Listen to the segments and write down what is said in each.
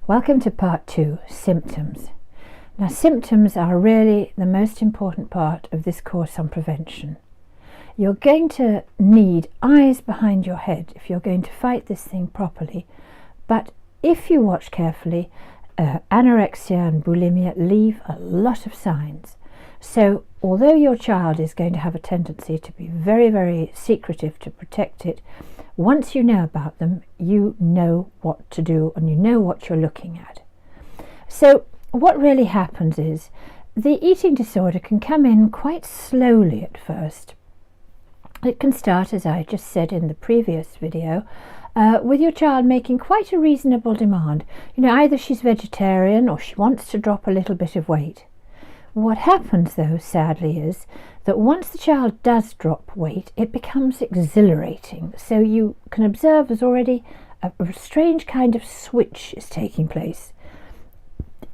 Welcome to part 2, symptoms. Now, symptoms are really the most important part of this course on prevention. You're going to need eyes behind your head if you're going to fight this thing properly, but if you watch carefully, anorexia and bulimia leave a lot of signs. So although your child is going to have a tendency to be very, very secretive to protect it, once you know about them, you know what to do and you know what you're looking at. So what really happens is the eating disorder can come in quite slowly at first. It can start, as I just said in the previous video, with your child making quite a reasonable demand. Either she's vegetarian or she wants to drop a little bit of weight. What happens though, sadly, is that once the child does drop weight, it becomes exhilarating. So you can observe there's already a strange kind of switch is taking place.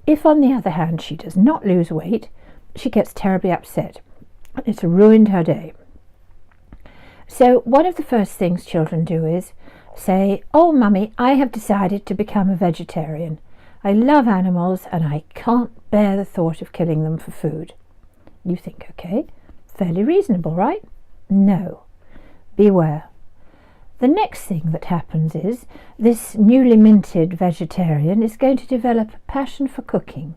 If, on the other hand, she does not lose weight, she gets terribly upset. It's ruined her day. So one of the first things children do is say, "Oh, mummy, I have decided to become a vegetarian. I love animals and I can't bear the thought of killing them for food." You think, okay, fairly reasonable, right? No. Beware. The next thing that happens is this newly minted vegetarian is going to develop a passion for cooking.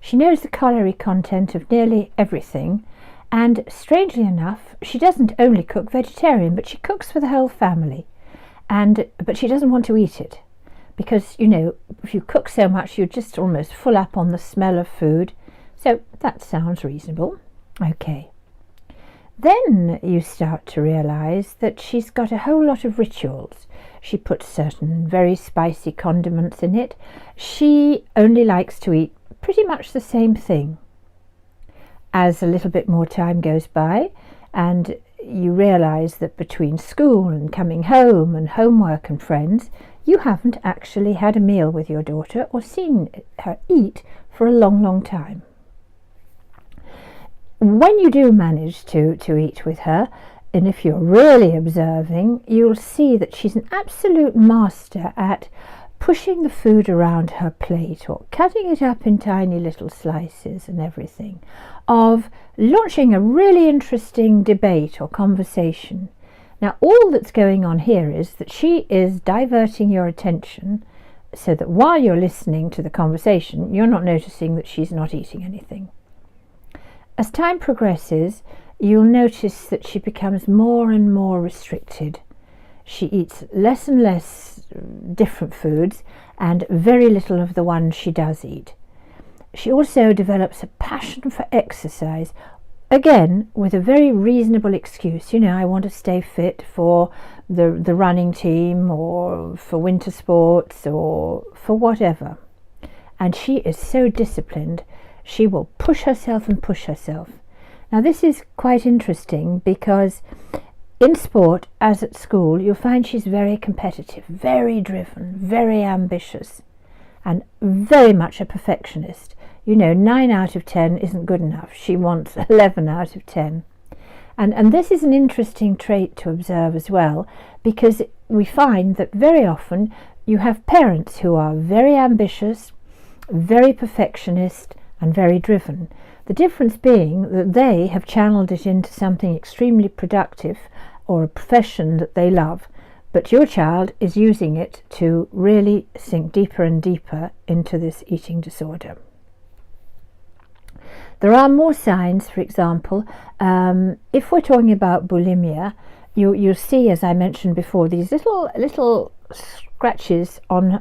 She knows the calorie content of nearly everything, and strangely enough, she doesn't only cook vegetarian, but she cooks for the whole family. But she doesn't want to eat it. Because, if you cook so much, you're just almost full up on the smell of food. So that sounds reasonable. Okay. Then you start to realize that she's got a whole lot of rituals. She puts certain very spicy condiments in it. She only likes to eat pretty much the same thing. As a little bit more time goes by, and you realize that between school and coming home and homework and friends, you haven't actually had a meal with your daughter or seen her eat for a long, long time. When you do manage to eat with her, and if you're really observing, you'll see that she's an absolute master at pushing the food around her plate or cutting it up in tiny little slices and everything, of launching a really interesting debate or conversation. Now, all that's going on here is that she is diverting your attention so that while you're listening to the conversation, you're not noticing that she's not eating anything. As time progresses, you'll notice that she becomes more and more restricted. She eats less and less different foods and very little of the ones she does eat. She also develops a passion for exercise, again with a very reasonable excuse. I want to stay fit for the running team or for winter sports or for whatever. And she is so disciplined, she will push herself and push herself. Now this is quite interesting because in sport, as at school, you'll find she's very competitive, very driven, very ambitious, and very much a perfectionist. 9 out of 10 isn't good enough. She wants 11 out of 10. And this is an interesting trait to observe as well, because we find that very often you have parents who are very ambitious, very perfectionist, and very driven. The difference being that they have channeled it into something extremely productive or a profession that they love, but your child is using it to really sink deeper and deeper into this eating disorder. There are more signs. For example, if we're talking about bulimia, you'll see, as I mentioned before, these little scratches on